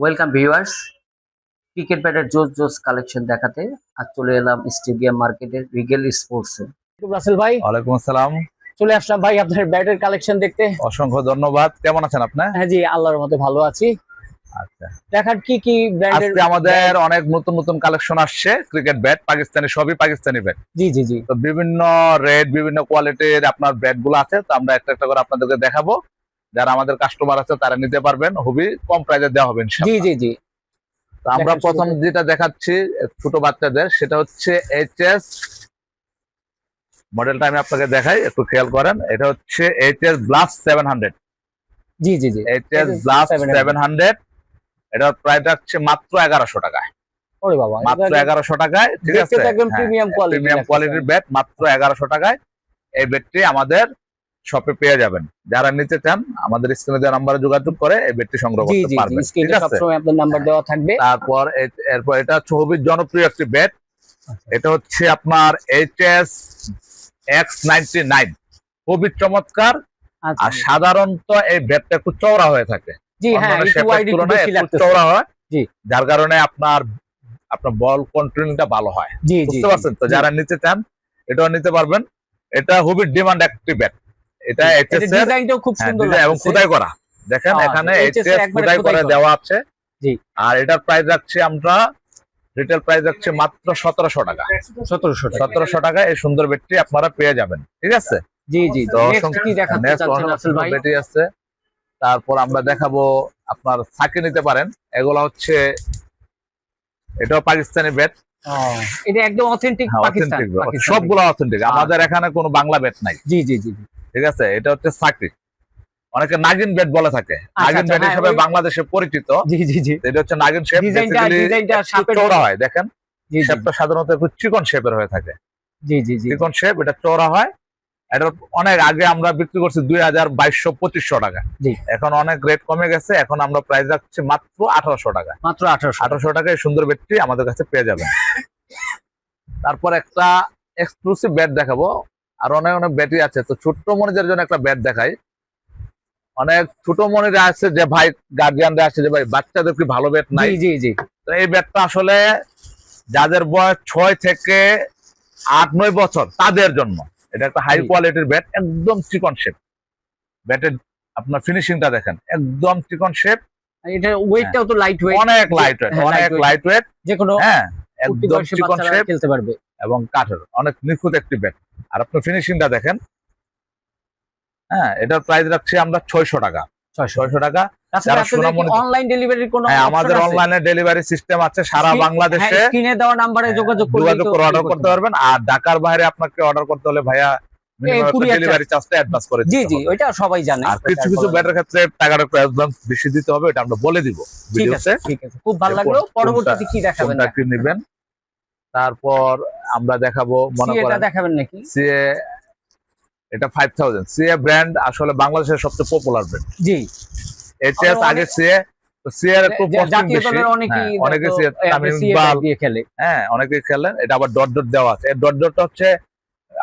Welcome viewers, cricket ব্যাটের জোস জোস কালেকশন দেখাতে আজ চলে এলাম স্টেডিয়াম মার্কেটের রিগেল স্পোর্টসে। রাসেল ভাই, ওয়ালাইকুম আসসালাম। চলে আসলাম ভাই আপনার ব্যাটের কালেকশন দেখতে। অসংখ্য ধন্যবাদ। কেমন আছেন আপনি? হ্যাঁ জি, আল্লাহর মতে ভালো আছি। আচ্ছা, দেখার কি কি ব্র্যান্ডের আজকে আমাদের অনেক নতুন নতুন কালেকশন আসছে। ক্রিকেট ব্যাট পাকিস্তানি, সবই পাকিস্তানি ব্যাট। জি জি জি, তো বিভিন্ন রেট, বিভিন্ন কোয়ালিটির আপনার ব্যাট গুলো আছে। তো আমরা একটা একটা করে আপনাদেরকে দেখাবো। যারা আমাদের কাস্টমার আছে তারা নিতে পারবেন, খুবই কম প্রাইসে দেওয়া হবে জি ইনশাআল্লাহ। জি জি। তো আমরা প্রথম যেটা দেখাচ্ছি ছোট বাচ্চাদের, সেটা হচ্ছে এইচএস মডেলটা। আমি আপনাকে দেখাই, একটু খেয়াল করেন। এটা হচ্ছে এইচএস ব্লাস্ট 700। জি জি জি, এইচএস ব্লাস্ট 700, এটার প্রাইস রাখছে মাত্র 1100 টাকায়। ওরে বাবা, মাত্র 1100 টাকায়। ঠিক আছে, একদম প্রিমিয়াম কোয়ালিটি, প্রিমিয়াম কোয়ালিটির ব্যাট মাত্র 1100 টাকায় এই ব্যাটটি আমাদের শপে পেয়ে যাবেন। যারা নিতে চান আমাদের স্ক্রিনে দেওয়া নম্বরে যোগাযোগ করে এই ব্যাটটি সংগ্রহ করতে পারবেন। ঠিক আছে, সবসময় আপনার নাম্বার দেওয়া থাকবে। তারপর এরপর এটা হচ্ছে খুবই জনপ্রিয় একটি ব্যাট। এটা হচ্ছে আপনার এইচএস X99, খুবই চমৎকার। আর সাধারণত এই ব্যাটটা একটু চওড়া হয়ে থাকে, জি হ্যাঁ, একটু ওয়াইড, একটু বেশি লাগতেছে, চওড়া হয়। জি, যার কারণে আপনার বল কন্ট্রোলিংটা ভালো হয়। জি জি, বুঝতে পারছেন তো? যারা নিতে চান এটাও নিতে পারবেন। এটা খুবই ডিমান্ড একটি ব্যাট। এটা এইচএস এর ডিজাইনটাও খুব সুন্দর এবং খোদাই করা। দেখেন এখানে এইচএস খোদাই করে দেওয়া আছে। জি, আর এটার প্রাইস রাখছি আমরা, রিটেল প্রাইস রাখছি মাত্র 1700 টাকা। 1700 টাকা এই সুন্দর ব্যাটটি আপনারা পেয়ে যাবেন। ঠিক আছে, জি জি। তো কি দেখাতে চাচ্ছেন আসল ভাই? ব্যাটই আছে। তারপর আমরা দেখাবো আপনার সাকি নিতে পারেন। এগুলা হচ্ছে, এটাও পাকিস্তানি ব্যাট। এটা একদম অথেন্টিক পাকিস্তান, সবগুলো অথেন্টিক। আমাদের এখানে কোনো বাংলা ব্যাট নাই। জি জি জি, ঠিক আছে। এটা হচ্ছে সাকি, অনেকে নাগিন ব্যাট বলে থাকে। নাগিন ব্যাট হিসেবে বাংলাদেশে পরিচিত। জি জি জি, এটা হচ্ছে নাগিন শেপ। ডিজাইনটা চওড়া হয়, দেখেন শেপটা সাধারণত একটু চিকন শেপের হয়ে থাকে। জি জি জি, চিকন শেপ, এটা চওড়া হয়। এটা অনেক আগে আমরা বিক্রি করছি 2200-2500 টাকা। এখন অনেক রেট কমে গেছে, এখন আমরা প্রাইস রাখছি মাত্র 1800 টাকা। মাত্র 1800 টাকায় সুন্দর ব্যাটটি আমাদের কাছে পেয়ে যাবেন। তারপর একটা এক্সক্লুসিভ ব্যাট দেখাবো। আর অনেক অনেক ব্যাটই আছে। তো ছোট্ট মনিদের জন্য একটা ব্যাট দেখাই। অনেক ছোট মনিরা আছে যে ভাই, গার্জিয়ানরা আছে যে ভাই বাচ্চাদের কি ভালো ব্যাট নাই। জি জি, তো এই ব্যাটটা আসলে যাদের বয়স 6 থেকে 8-9 বছর তাদের জন্য। এটা একটা হাই কোয়ালিটির ব্যাট, একদম চিকন শেপ। ব্যাটের আপনার ফিনিশিংটা দেখেন, একদম চিকন শেপ। এটা ওয়েটটাও তো লাইট ওয়েট, অনেক লাইট ওয়েট, অনেক লাইট ওয়েট। যে কোনো একদম চিকন শেপ খেলতে পারবে এবং কাঠের অনেক নিখুঁত একটি ব্যাট। আর আপনার ফিনিশিংটা দেখেন। এটার প্রাইস রাখছি আমরা 600 টাকা। 600 টাকা। অনলাইন ডেলিভারির কোনো আমাদের অনলাইনে ডেলিভারি সিস্টেম আছে সারা বাংলাদেশে। স্ক্রিনে দেওয়া নম্বরে যোগাযোগ করে অর্ডার করতে পারবেন। আর ঢাকার বাইরে আপনাকে অর্ডার করতে হলে ভাইয়া ডেলিভারি চার্জটা অ্যাডভান্স করে দিতে হবে। জি জি, ওইটা সবাই জানে। আর কিছু কিছু ব্যাটের ক্ষেত্রে টাকাটা একটু অ্যাডভান্স বেশি দিতে হবে, এটা আমরা বলে দিব ভিডিওতে। ঠিক আছে, খুব ভালো লাগলো। পরবর্তীতে কি দেখাবেন? কি নেবেন? তারপর আমরা দেখাবো, মনে করেন দেখাবেন নাকি সিএ। এটা 5000 সিএ ব্র্যান্ড, আসলে বাংলাদেশের সবচেয়ে পপুলার ব্র্যান্ড। জি, এইচএস আগে সিএ। তো সিএ এর একটু কস্টিং বেশি। অনেকে সিএ তামিম ইকবাল দিয়ে খেলে, অনেকে খেলেন। এটা আবার ডট ডট দেওয়া আছে। এই ডট ডটটা হচ্ছে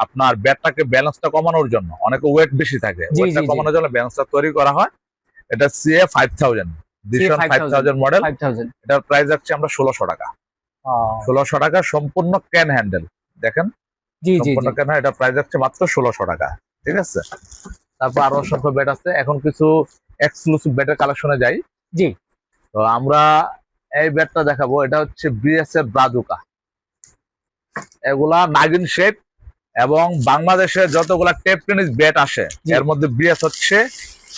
আপনার ব্যাটটাকে ব্যালেন্সটা কমানোর জন্য। অনেকে ওয়েট বেশি থাকে, ওয়েটটা কমানোর জন্য ব্যালেন্সটা তৈরি করা হয়। এটা সিএ 5000, ডিশন 5000 মডেল। এটার প্রাইস রাখছি আমরা 1600 টাকা। 1600 টাকা সম্পূর্ণ ক্যান হ্যান্ডেল। দেখেন, জি জি, এটা প্রাইস রাখছে মাত্র 1600 টাকা। ঠিক আছে। তারপর আরো অসংখ্য ব্যাট আছে। এখন কিছু এক্সক্লুসিভ ব্যাটের কালেকশনে যাই। জি, তো আমরা এই ব্যাটটা দেখাবো। এটা হচ্ছে বিএসএফ ব্রাজুকা। এগুলা নাগিন শেপ এবং বাংলাদেশে যতগুলা টেপ টেনিস ব্যাট আসে এর মধ্যে বিএস হচ্ছে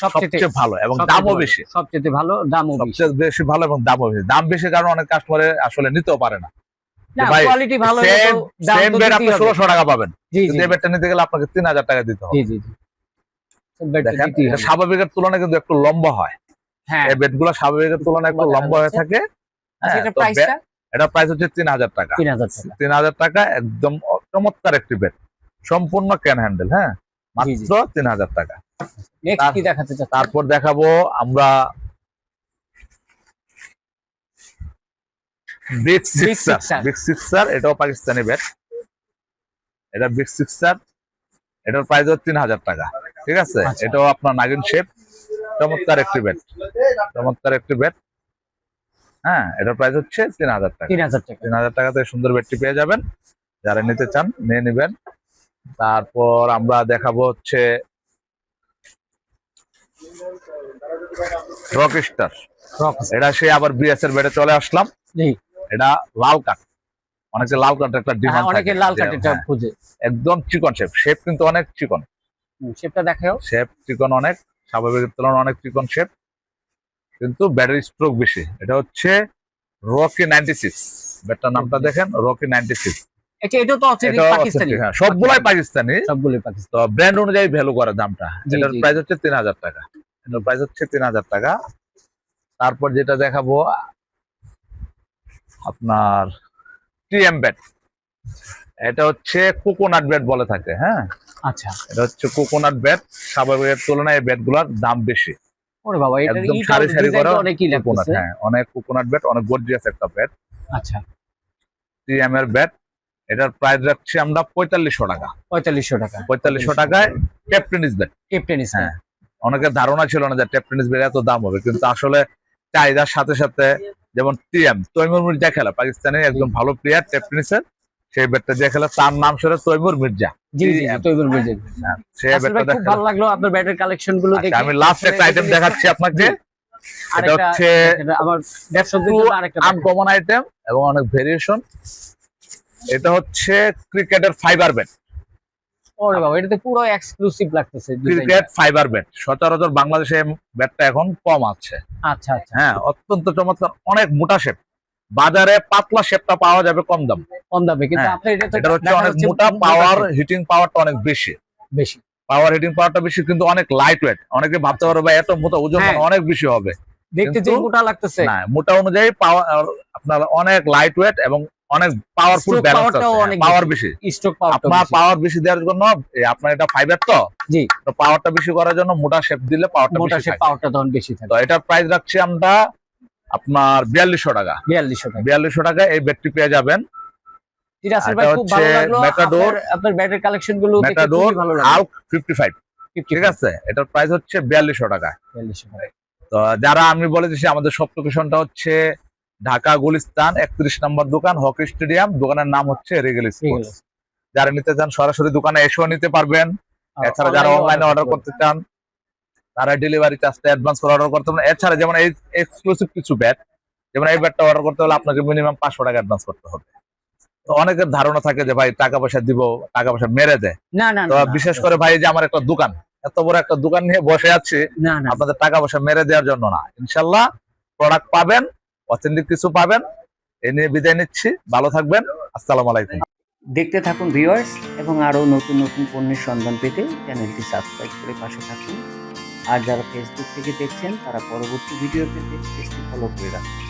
সবচেয়ে ভালো এবং দামও বেশি। সবচেয়ে ভালো, দামও বেশি ভালো এবং দামও বেশি। দাম বেশি কারণ অনেক কাস্টমারে আসলে নিতেও পারে না। কোয়ালিটি ভালো, সেম ব্যাট আপনি 1600 টাকা পাবেন, কিন্তু এই ব্যাটটা নিতে গেলে আপনাকে 3000 টাকা দিতে হবে। জি জি জি, দেখেন এটা স্বাভাবিকের তুলনায় কিন্তু একটু লম্বা হয়। এই ব্যাটগুলো স্বাভাবিকের তুলনায় একটু লম্বা হয়ে থাকে। এটা প্রাইস হচ্ছে 3000 টাকা। 3000 টাকা, একদম চমৎকার একটি ব্যাট, সম্পূর্ণ ক্যান হ্যান্ডেল। মাত্র 3000 টাকা। তারপর দেখাবো আমরা বিগ সিক্সার। এটাও পাকিস্তানি ব্যাট। এটা বিগ সিক্সার, এটার প্রাইস হচ্ছে 3000 টাকা। ঠিক আছে। এটাও আপনার নাগিন শেপ, চমৎকার একটি ব্যাট, চমৎকার একটি ব্যাট। হ্যাঁ, এটার প্রাইস হচ্ছে 3000 টাকা। 3000 টাকাতে সুন্দর ব্যাটটি পেয়ে যাবেন, যারা নিতে চান নিয়ে নেবেন। তারপর আমরা দেখাবো হচ্ছে রকস্টার। এটা সে আবার বিএস এর ব্যাটে চলে আসলাম। এটা লাল কাঠ, অনেকে লাল কাঠ একটা ডিমান্ড থাকে, অনেকে লাল কাঠ এটা খুঁজে। একদম চিকন শেপ কিন্তু অনেক চিকন। শেপটা দেখাও, শেপ চিকন অনেক, স্বাভাবিকের তুলনায় অনেক চিকন শেপ, কিন্তু ব্যাটারি স্ট্রোক বেশি। এটা হচ্ছে রকি 96, ব্যাটটার নামটা দেখেন, রকি 96। এটা তো পাকিস্তানি, হ্যাঁ সবগুলাই পাকিস্তানি, পাকিস্তানি। তো ব্র্যান্ড অনুযায়ী ভ্যালু করে দামটা। এটার প্রাইস হচ্ছে 3000 টাকা। এটার প্রাইস হচ্ছে 3000 টাকা। তারপর যেটা দেখাবো আপনার টিএম ব্যাট। এটা হচ্ছে কোকোনাট ব্যাট বলে থাকে। হ্যাঁ, আচ্ছা, এটা হচ্ছে কোকোনাট ব্যাট। স্বাভাবিকের তুলনায় এই ব্যাটগুলোর দাম বেশি। ওরে বাবা, এটা একদম সারি সারি করা অনেকই লাগতেছে। হ্যাঁ, অনেক কোকোনাট ব্যাট, অনেক গর্জিয়াস একটা ব্যাট। আচ্ছা, টিএম এর ব্যাট। এটার প্রাইস রাখছি আমরা 4500 টাকা। 4500 টাকায় টেপ টেনিস ব্যাট। হ্যাঁ, অনেকের ধারণা ছিল না যে টেপ টেনিস ব্যাট এত দাম হবে, কিন্তু আসলে চাহিদার সাথে সাথে, যেমন টিএম তৈমুর মির্জা খেলা, পাকিস্তানের একজন ভালো প্লেয়ার টেপ টেনিসের, সেই ব্যাটটা যে খেলা তার নাম ছিল তৈমুর মির্জা। তৈমুর মির্জা। সেই ব্যাটটা খুব ভালো লাগলো আপনার ব্যাটের কালেকশন গুলো দেখে। আমি লাস্ট একটা আইটেম দেখাচ্ছি আপনাকে। এটা হচ্ছে আমার দর্শকদের জন্য আরেকটা আনকমন আইটেম এবং অনেক ভেরিয়েশন। এটা হচ্ছে ক্রিকেটের ফাইবার ব্যাট। ওরে বাবা, এটা তো পুরো এক্সক্লুসিভ লাগতেছে। ক্রিকেট ফাইবার ব্যাট সচরাচর বাংলাদেশে ব্যাটটা এখন কম আছে। আচ্ছা আচ্ছা, হ্যাঁ, অত্যন্ত চমৎকার, অনেক মোটা শেপ। বাজারে পাতলা শেপটা পাওয়া যাবে কম দামে, কিন্তু আপনার এটা হচ্ছে অনেক মোটা, পাওয়ার হিটিং পাওয়ারটা অনেক বেশি। পাওয়ার হিটিং পাওয়ারটা বেশি, কিন্তু অনেক লাইট ওয়েট। অনেকে ভাবতে পারবে ভাই এত মোটা, ওজন অনেক বেশি হবে, দেখতে যে মোটা লাগতেছে না। মোটা অনুযায়ী পাওয়ার আপনার অনেক লাইট ওয়েট এবং অনেক পাওয়ারফুল, ব্যালেন্স আছে, পাওয়ার বেশি, স্ট্রোক আপনার পাওয়ার বেশি দেওয়ার জন্য আপনার এটা ফাইবার তো জি, তো পাওয়ারটা বেশি করার জন্য মোটা শেপ দিলে পাওয়ারটা তখন বেশি থাকে। তো এটার প্রাইস রাখছি আমরা আপনার 4200 টাকা। 4200 টাকা এই ব্যাটটি পেয়ে যাবেন। মেটাডোর, আপনার ব্যাটের কালেকশন গুলো মেটাডোর আউট 55, ঠিক আছে। এটার প্রাইস হচ্ছে 4200 টাকা। তো যারা আমি বলে দিচ্ছি, আমাদের সব লোকেশনটা হচ্ছে ঢাকা গুলিস্তান 31 নম্বর দোকান, হকি স্টেডিয়াম। দোকানের নাম হচ্ছে রিগেল স্পোর্টস। যারা নিতে চান সরাসরি দোকানে এসেও নিতে পারবেন। এছাড়া যারা অনলাইনে অর্ডার করতে চান তারা ডেলিভারি চার্জটা অ্যাডভান্স করে অর্ডার করতে পারেন। এছাড়া যেমন এই এক্সক্লুসিভ কিছু ব্যাট, যেমন এই ব্যাটটা অর্ডার করতে হলে আপনাকে মিনিমাম 500 টাকা অ্যাডভান্স করতে হবে। তো অনেকের ধারণা থাকে যে ভাই টাকা পয়সা দিব, টাকা পয়সা মেরে দেয়। তো বিশেষ করে ভাই যে আমার একটা দোকান, এত বড় একটা দোকান নিয়ে বসে আছি, আপনাদের টাকা পয়সা মেরে দেওয়ার জন্য না। ইনশাল্লাহ প্রোডাক্ট পাবেন, অথেন্টিক কিছু পাবেন। এ নিয়ে বিদায় নিচ্ছি, ভালো থাকবেন, আসসালামু আলাইকুম। দেখতে থাকুন ভিউয়ার্স, এবং আরো নতুন নতুন পণ্যের সন্ধান পেতে চ্যানেলটি সাবস্ক্রাইব করে পাশে থাকুন। আর যারা ফেসবুক থেকে দেখছেন তারা পরবর্তী ভিডিও পেতে পেজটি ফলো করে রাখুন।